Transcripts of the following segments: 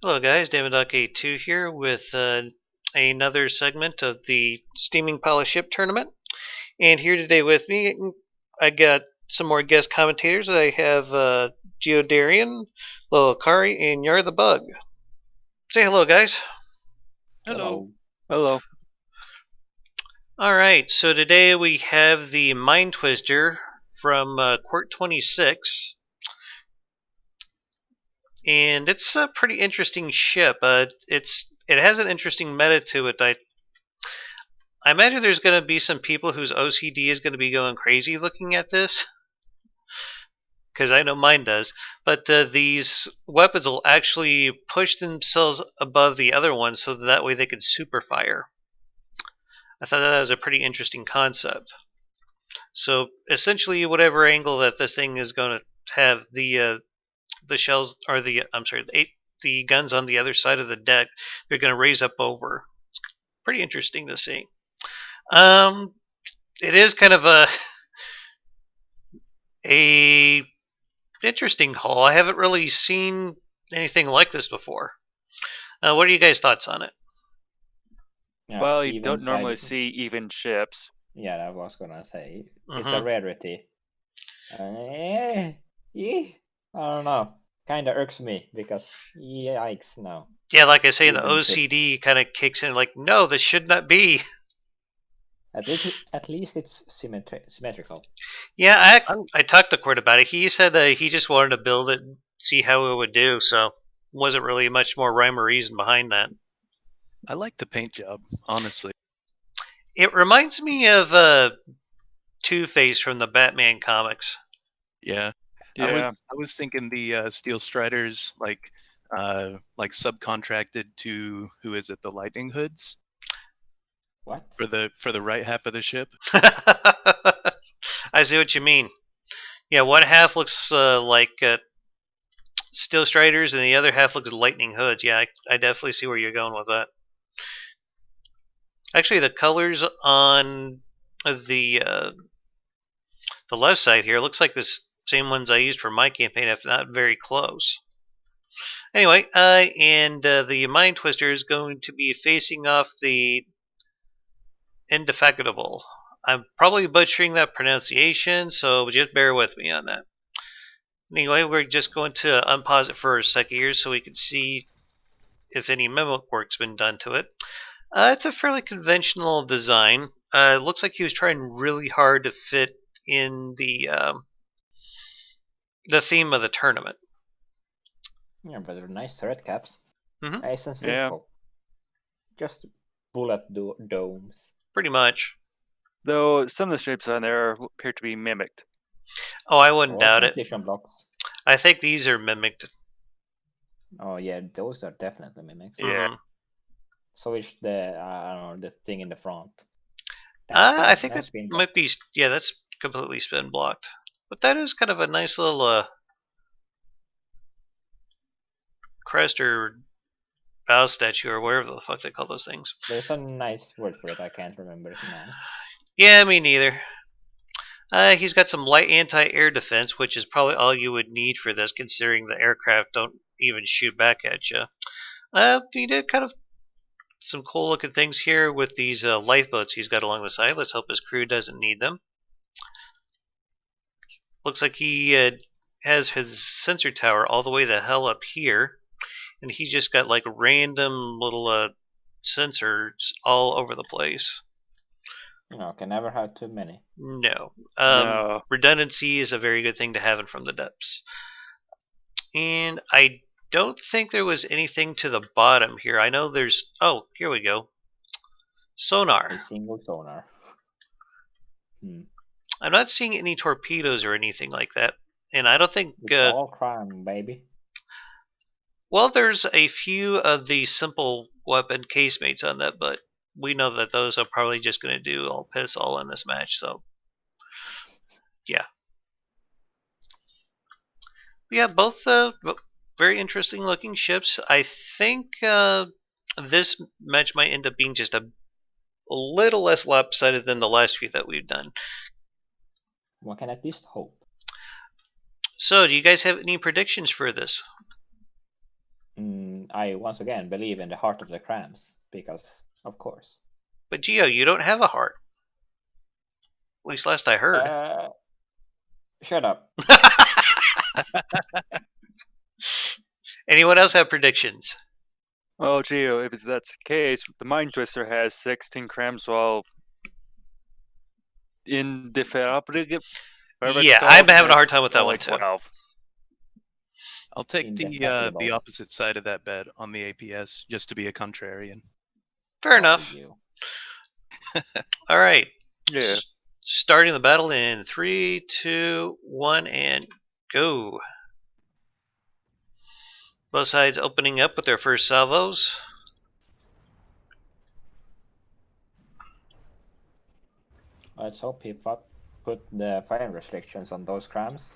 Hello guys, Dama.82 here with another segment of the Steaming Pile Ship Tournament. And here today with me, I got some more guest commentators. I have Geodarian, Lilakari, and Yar the Bug. Say hello guys. Hello. Hello. Alright, so today we have the Mind Twister from Qwert26. And it's a pretty interesting ship. It has an interesting meta to it. I imagine there's going to be some people whose OCD is going to be going crazy looking at this, because I know mine does. But these weapons will actually push themselves above the other ones, so that way they can super fire. I thought that was a pretty interesting concept. So essentially, whatever angle that this thing is going to have, the shells or the guns on the other side of the deck, they're going to raise up over. It's pretty interesting to see. It is kind of a interesting hull. I haven't really seen anything like this before. What are you guys' thoughts on it? Yeah, Well, you don't even normally type- see even ships. Yeah, I was gonna say it's Mhm. a rarity. I don't know. Kinda irks me because yikes, no. Yeah, like I say, the Even ships. OCD kind of kicks in. Like, no, this should not be. At least it's symmetrical. Yeah, I talked to Quirt about it. He said he just wanted to build it, and see how it would do. So wasn't really much more rhyme or reason behind that. I like the paint job, honestly. It reminds me of Two-Face from the Batman comics. Yeah. Yeah. I was thinking the Steel Striders like subcontracted to who is it, the Lightning Hoods What? for the right half of the ship. I see what you mean. Yeah, one half looks like Steel Striders, and the other half looks Lightning Hoods. Yeah, I definitely see where you're going with that. Actually, the colors on the left side here looks like the same ones I used for my campaign, if not very close. Anyway, the Mind Twister is going to be facing off the Indefatigable. I'm probably butchering that pronunciation, so just bear with me on that. Anyway, we're just going to unpause it for a second here so we can see if any mimic work's been done to it. It's a fairly conventional design. It looks like he was trying really hard to fit in the theme of the tournament. Yeah, but they're nice turret caps. Mhm. Nice and Yeah. simple. Just bullet domes. Pretty much. Though some of the ships on there appear to be mimicked. Oh, I wouldn't Or doubt it. transition blocks. I think these are mimicked. Oh yeah, those are definitely mimics. Yeah. Mhm. So is the I don't know, the thing in the front. I think That's that been might be. Yeah, that's completely spin blocked. But that is kind of a nice little crest or bow statue or whatever the fuck they call those things. There's a nice word for it. I can't remember it now. Yeah, me neither. He's got some light anti-air defense, which is probably all you would need for this, considering the aircraft don't even shoot back at you. He did kind of some cool looking things here with these lifeboats he's got along the side. Let's hope his crew doesn't need them. Looks like he has his sensor tower all the way the hell up here, and he's just got like random little sensors all over the place. You know, can never have too many. No. No. Redundancy is a very good thing to have in From the Depths. And I don't think there was anything to the bottom here. I know there's... Oh, here we go. Sonar. A single sonar. I'm not seeing any torpedoes or anything like that. And I don't think... It's all crime, baby. Well, there's a few of the simple weapon casemates on that, but we know that those are probably just going to do all piss all in this match, so... Yeah. Yeah, both very interesting looking ships. I think this match might end up being just a little less lopsided than the last few that we've done. One can at least hope. So, do you guys have any predictions for this? I once again believe in the heart of the crams, because, of course. But Geo, you don't have a heart. At least last I heard. Shut up. Anyone else have predictions? Oh, Geo, if that's the case, the Mind Twister has 16 crams, while indefatigable. Yeah, I'm having a hard time with that one too. 12. I'll take the Indefatigable. opposite side of that bet on the APS just to be a contrarian. Fair enough. You. All right. Yeah. Starting the battle in 3, 2, 1, and go. Both sides opening up with their first salvos. Let's hope he put the fire restrictions on those crams.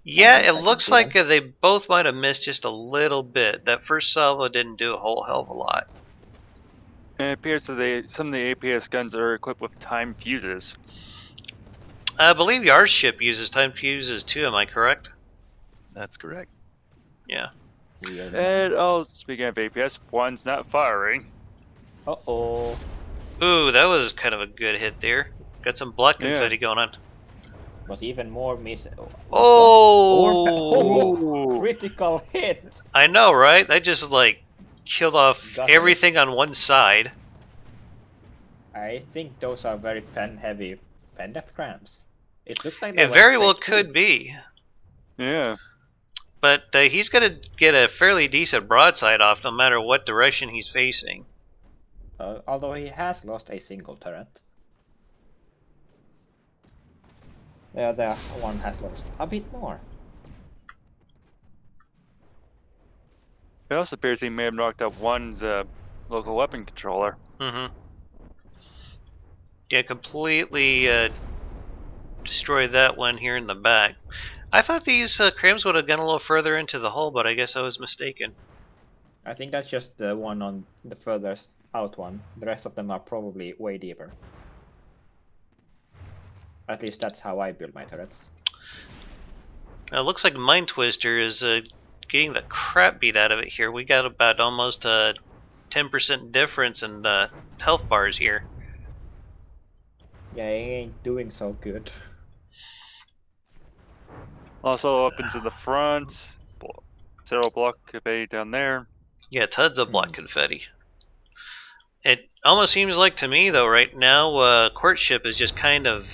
Yeah, Looks it like looks it like didn't. they both might have missed just a little bit. That first salvo didn't do a whole hell of a lot. And it appears that some of the APS guns are equipped with time fuses. I believe your ship uses time fuses too, am I correct? That's correct. Yeah. Weird. And oh, speaking of APS, one's not firing. Uh-oh. Ooh, that was kind of a good hit there. Got some black Yeah. confetti going on. But even more miss. Oh! Critical hit! I know, right? That just like killed off Got everything on one side. I think those are very pen-heavy pen depth crams. It looks like It very well could be. Yeah. But he's going to get a fairly decent broadside off no matter what direction he's facing. Although he has lost a single turret. The other one has lost a bit more. It also appears he may have knocked out one's local weapon controller. Mm-hmm. Yeah, completely destroyed that one here in the back. I thought these crams would have gone a little further into the hull, but I guess I was mistaken. I think that's just the one on the furthest out one. The rest of them are probably way deeper. At least that's how I build my turrets. Now, it looks like Mind Twister is getting the crap beat out of it here. We got about almost a 10% difference in the health bars here. Yeah, he ain't doing so good. Also, weapons in the front. Zero block confetti down there. Yeah, tons of black confetti. It almost seems like to me, though, right now, Qwert ship is just kind of...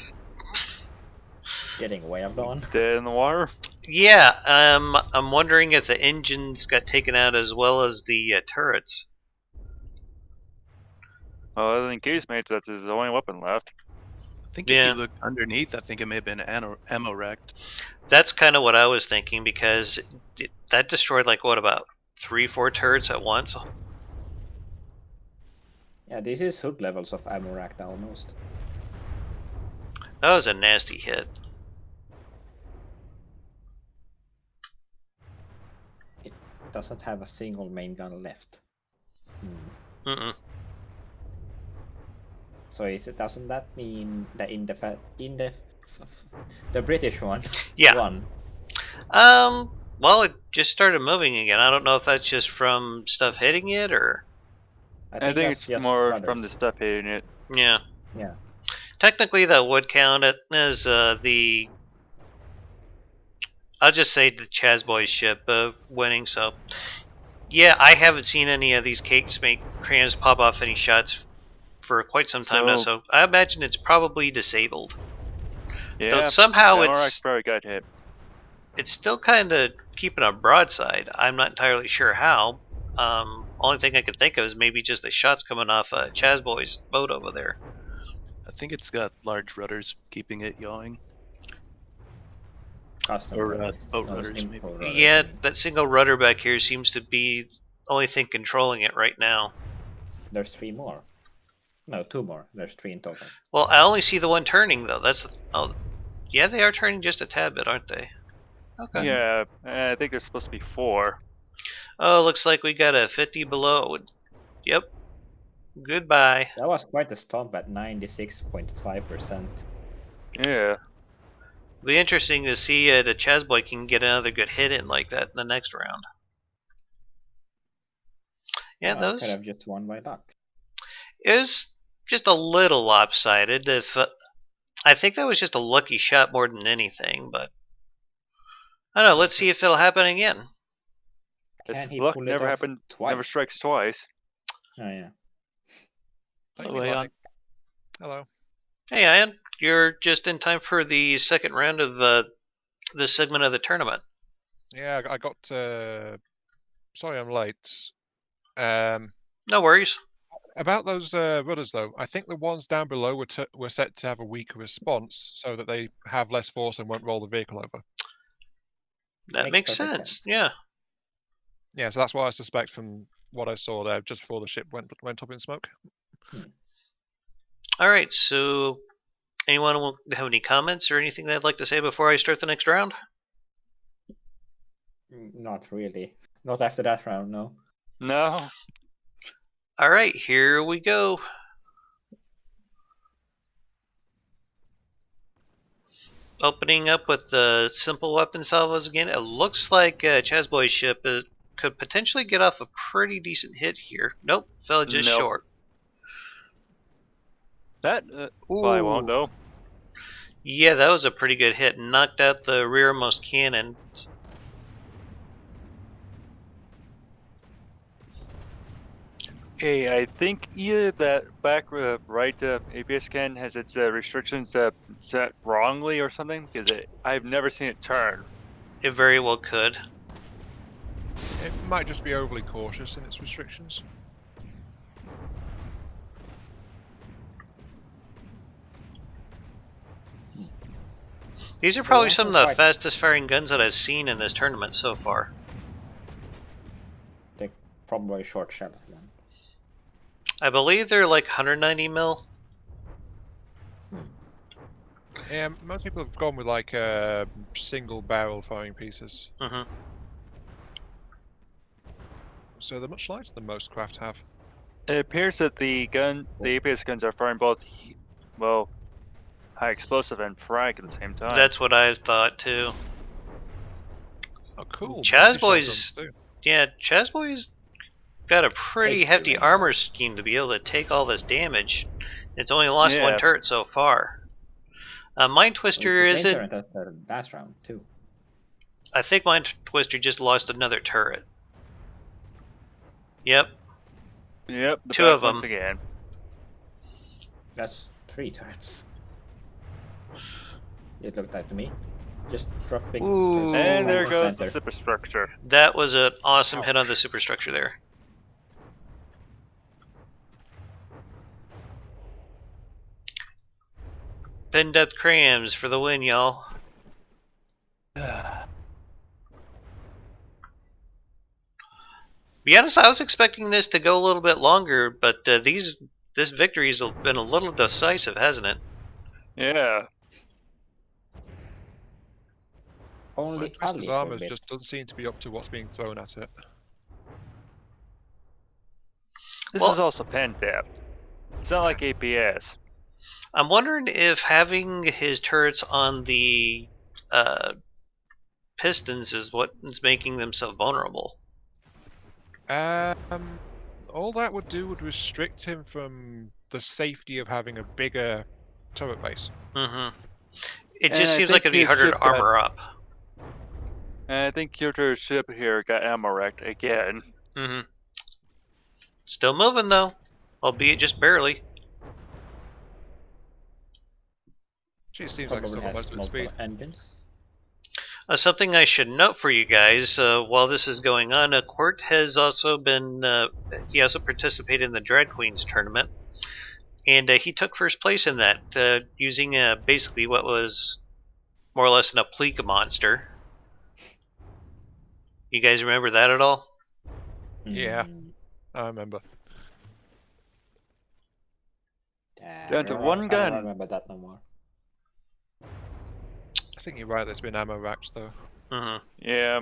Getting waved on. Dead in the water. Yeah, I'm wondering if the engines got taken out as well as the turrets. Oh, other than casemates, that's his only weapon left. I think Yeah. if you look underneath, I think it may have been ammo racked. That's kind of what I was thinking, because that destroyed, like, what, about 3-4 turrets at once? Yeah, this is hood levels of ammo racked almost. That was a nasty hit. It doesn't have a single main gun left. Mm-mm. So doesn't that mean the the British one Yeah. won? Well, it just started moving again. I don't know if that's just from stuff hitting it, or... I think that's it's just more brothers. from the stuff hitting it. Yeah. Yeah. Technically, that would count it as the... I'll just say the DaChazBoi ship winning, so... Yeah, I haven't seen any of these casemate crams pop off any shots for quite some time now, so I imagine it's probably disabled. Yeah. Though somehow Demorak's probably got hit. it's still kind of keeping a broadside. I'm not entirely sure how. Only thing I could think of is maybe just the shots coming off DaChazBoi's boat over there. I think it's got large rudders keeping it yawing. Custom Or rudders. boat No, rudders, simple maybe. rudders, Yeah, I mean. that single rudder back here seems to be the only thing controlling it right now. There's 3 more. No, 2 more. There's 3 in total. Well, I only see the one turning, though. Oh, yeah, they are turning just a tad bit, aren't they? Okay. Yeah, I think there's supposed to be 4. Oh, looks like we got a 50 below. Yep. Goodbye. That was quite a stomp at 96.5%. Yeah. Be interesting to see DaChazBoi can get another good hit in like that in the next round. Yeah, Could those. have just won by luck. It was just a little lopsided. If I think that was just a lucky shot more than anything, but I don't know. Let's see if it'll happen again. Can he Luck pull it never off happened. twice? Never strikes twice. Oh yeah. Oh, wait, on. Hello. Hey, Ian, you're just in time for the second round of this segment of the tournament. Yeah, I got. Sorry, I'm late. No worries. About those rudders, though, I think the ones down below were set to have a weaker response, so that they have less force and won't roll the vehicle over. That Makes makes perfect sense. sense. Yeah. Yeah, so that's what I suspect from what I saw there just before the ship went up in smoke. All right. So, anyone have any comments or anything they'd like to say before I start the next round? Not really. Not after that round, no. No. All right. Here we go. Opening up with the simple weapon salvos again. It looks like COPPA's ship could potentially get off a pretty decent hit here. Nope, fell just Nope. short. That probably won't Ooh. though. Yeah, that was a pretty good hit. Knocked out the rearmost cannon. Hey, I think either that back right APS can has its restrictions set wrongly or something, because I've never seen it turn. It very well could. It might just be overly cautious in its restrictions. These are probably Yeah, some of the quite- fastest firing guns that I've seen in this tournament so far. They're probably short shells then. I believe they're like 190 mil. Yeah, most people have gone with like single barrel firing pieces, hmm so they're much lighter than most craft have. It appears that the APS guns are firing both, well, high explosive and frag at the same time. That's what I thought too. Oh, cool. COPPA's Yeah, COPPA's got a pretty Tasty hefty range. armor scheme to be able to take all this damage. It's only lost one Yeah. turret so far. Mind Twister Which is isn't. later at the last round too. I think Mind Twister just lost another turret. Yep. Yep, the Two back of once them. again. That's 3 turrets. It looked like to me. Just dropping. Ooh. And there Center. goes the superstructure. That was an awesome hit on the superstructure there. Pin depth crams for the win, y'all. Be honest, I was expecting this to go a little bit longer, but this victory's been a little decisive, hasn't it? Yeah. Only Twister's Ali's a armor bit. just doesn't seem to be up to what's being thrown at it. This Well- is also pen depth. It's not like APS. I'm wondering if having his turrets on the pistons is what's making them so vulnerable. All that would do would restrict him from the safety of having a bigger turret base. Mm-hmm. It And just I seems like think it'd be his harder to ship got- armor up. And I think Qwert ship here got ammo wrecked again. Mm-hmm. Still moving though, albeit just barely. Gee, it seems like it's Probably still has most of its multiple speed. engines. Something I should note for you guys while this is going on, Qwert has also been, he also participated in the Drag Queens tournament, and he took first place in that using basically what was more or less an applique monster. You guys remember that at all? Yeah. Mm. I remember. Down to one gun. I don't remember that no more. I think you're right, there's been ammo racks though. Mm-hmm. Yeah.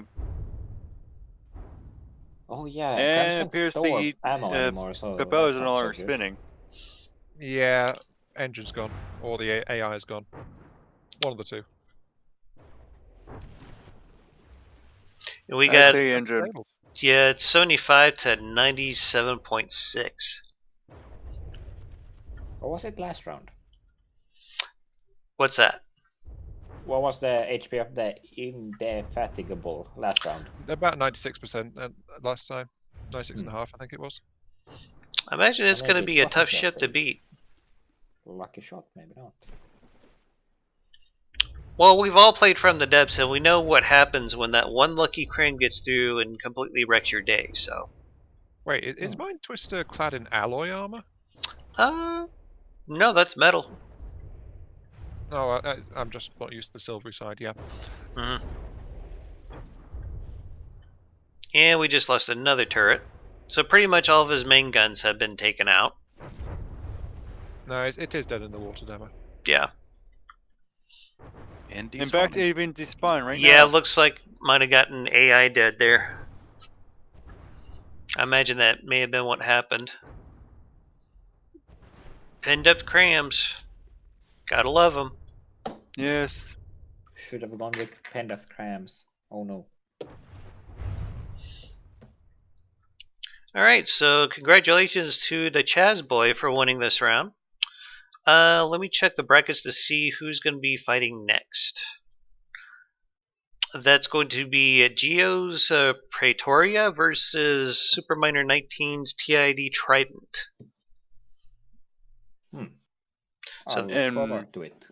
Oh yeah, And Grams it can't appears store the ammo anymore, so propellers that's are not no so longer good. spinning. Yeah, engine's gone. Or the AI is gone. One of the two. We I'd got say engine. Stable. Yeah, it's 75 to 97.6. What was it last round? What's that? What was the HP of the Indefatigable last round? About 96% last time. 96 and a Hmm. half, I think it was. I imagine it's Maybe going to be a lucky tough shot ship for to you. beat. Lucky shot, maybe not. Well, we've all played from the depths, and we know what happens when that one lucky crane gets through and completely wrecks your day. So, Wait, is Mind Twister clad in alloy armor? no, that's metal. No, I'm just not used to the silvery side, yeah. Mm-hmm. And we just lost another turret. So pretty much all of his main guns have been taken out. No, it is dead in the water, Dama. Yeah. And In fact, despawning. even despawn right Yeah, now. looks like might have gotten AI dead there. I imagine that may have been what happened. Pinned up crams. Gotta love them. Yes. Should have gone with Pendeath Crams. Oh no. Alright, so congratulations to DaChazBoi for winning this round. Let me check the brackets to see who's going to be fighting next. That's going to be Geo's Praetoria versus Superminer 19's TID Trident. So I'll look and- forward to it.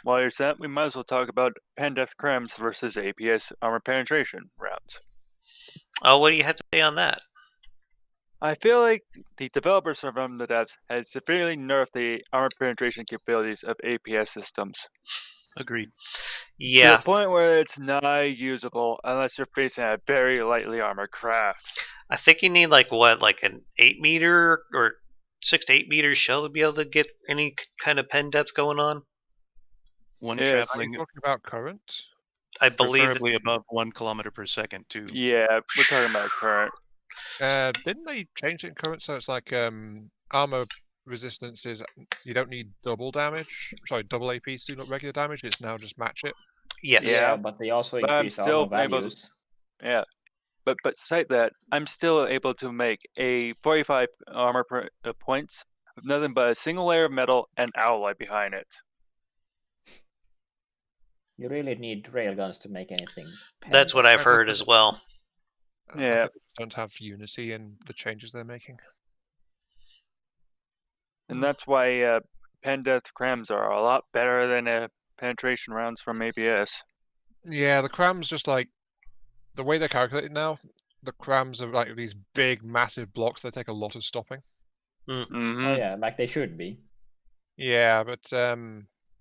While you're set, we might as well talk about Pendeath Crems versus APS armor penetration rounds. Oh, what do you have to say on that? I feel like the developers from the devs had severely nerfed the armor penetration capabilities of APS systems. Agreed. To Yeah, the point where it's not usable unless you're facing a very lightly armored craft. I think you need like an 8-meter or 6 to 8 meter shell to be able to get any kind of pen depth going on. One Yes. Are you traveling talking about current? I believe that, preferably above 1 kilometer per second too. Yeah, we're talking about current. Didn't they change it in current so it's like armor resistance is you don't need double damage? Sorry, double AP to do not regular damage. It's now just match it. yes. Yeah. But they also But I'm increase still armor able to- values. Yeah. But cite that, I'm still able to make a 45 armor points with nothing but a single layer of metal and alloy behind it. You really need railguns to make anything. That's what I've heard as well. I Yeah. think they don't have unity in the changes they're making. And that's why Pendeath Crems are a lot better than penetration rounds from APS. Yeah, the crams just like the way they're calculated now. The crams are like these big, massive blocks. They take a lot of stopping. Mm-hmm. Oh yeah, like they should be. Yeah, but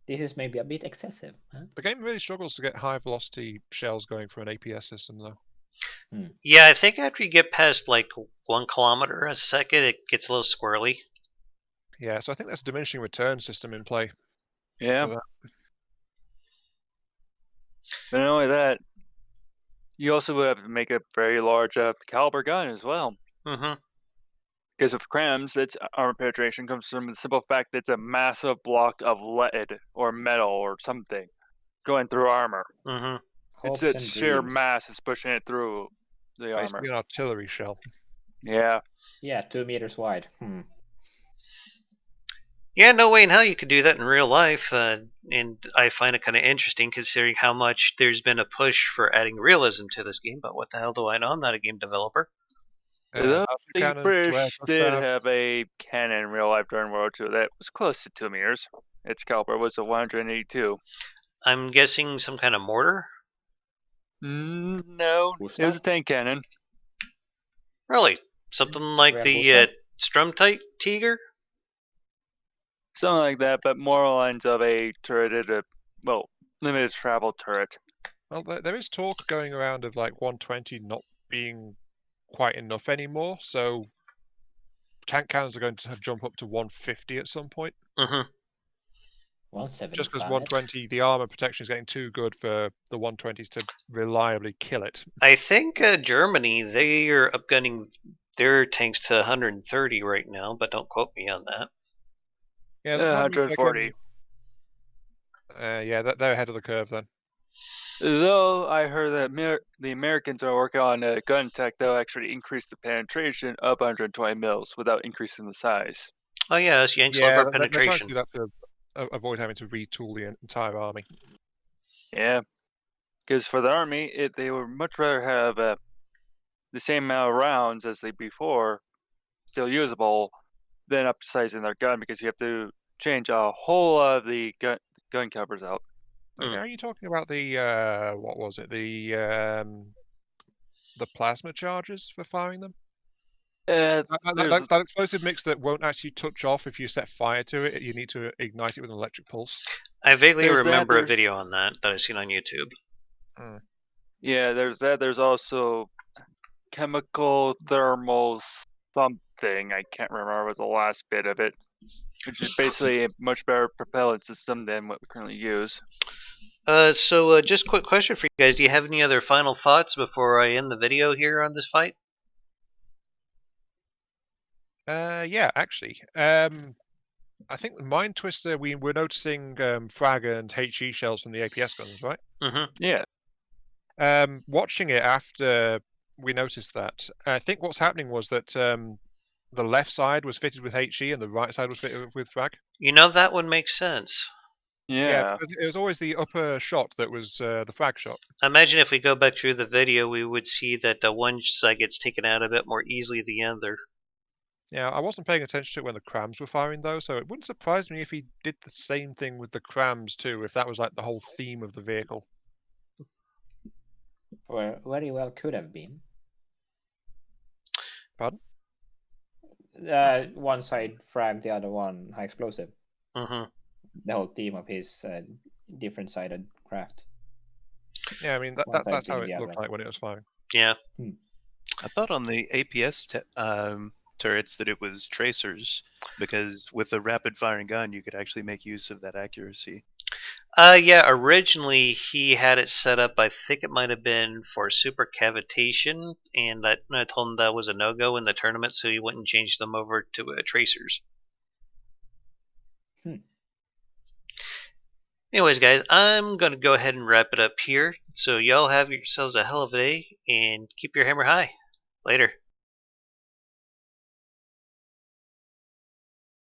This is maybe a bit excessive. Huh? the game really struggles to get high velocity shells going for an APS system, though. Yeah, I think after you get past like 1 kilometer a second, it gets a little squirrely. Yeah, so I think there's a diminishing return system in play. Yeah. For that. But not only that, you also have to make a very large caliber gun as well. Mm-hmm. Because of Crems, its armor penetration comes from the simple fact that it's a massive block of lead or metal or something going through armor. Mm-hmm. It's Hopes its and sheer dreams. mass is pushing it through the armor. Basically an artillery shell. Yeah. Yeah, 2 meters wide. Yeah, no way in hell you could do that in real life, and I find it kind of interesting considering how much there's been a push for adding realism to this game, but what the hell do I know? I'm not a game developer. Although Laser the cannons, British flare, did stab. have a cannon in real life during World War II that was close to 2 meters. Its caliber was a 182. I'm guessing some kind of mortar? No, Who's it was a that? tank cannon. Really? Something like Real the Bullseye? Strumtite Tiger? Something like that, but more lines of a turreted, limited travel turret. Well, there is talk going around of like 120 not being quite enough anymore, so tank cannons are going to jump up to 150 at some point. Mm-hmm. 175. Just because 120, the armor protection is getting too good for the 120s to reliably kill it. I think Germany, they are upgunning their tanks to 130 right now, but don't quote me on that. Yeah, that looks like, 140. yeah, they're ahead of the curve then. Though I heard that the Americans are working on a gun tech that will actually increase the penetration up 120 mils without increasing the size. Oh yeah, us Yanks love Yeah, our they're trying to penetration. do that to avoid having to retool the entire army. Yeah, because for the army, they would much rather have the same amount of rounds as they before, still usable, than upsizing their gun because you have to change a whole lot of the gun covers out. Okay, Hmm. are you talking about the what was it? The plasma charges for firing them? There's That explosive mix that won't actually touch off if you set fire to it. You need to ignite it with an electric pulse. I vaguely There's that, remember a there's- video on that I've seen on YouTube. yeah, there's that. There's also chemical thermal something. I can't remember the last bit of it, which is basically a much better propellant system than what we currently use. So just quick question for you guys. Do you have any other final thoughts before I end the video here on this fight? Yeah, actually. I think the Mind Twister, we were noticing frag and HE shells from the APS guns, right? Mm-hmm. Yeah. Watching it after we noticed that, I think what's happening was that the left side was fitted with HE and the right side was fitted with frag. You know, that would make sense. Yeah. Because it was always the upper shot that was the frag shot. I imagine if we go back through the video, we would see that one side gets taken out a bit more easily than the other. Yeah, I wasn't paying attention to it when the crams were firing though, so it wouldn't surprise me if he did the same thing with the crams too, if that was like the whole theme of the vehicle. Well, very well could have been. Pardon? One side frag, the other one high explosive. Mm-hmm. The whole theme of his different sided craft. Yeah, I mean One side that's how being it the looked other. like when it was firing. Yeah. I thought on the APS turrets that it was tracers, because with a rapid firing gun, you could actually make use of that accuracy. Yeah, originally he had it set up, I think it might have been for super cavitation, and I told him that was a no-go in the tournament, so he wouldn't change them over to tracers. Anyways, guys, I'm going to go ahead and wrap it up here. So y'all have yourselves a hell of a day, and keep your hammer high. Later.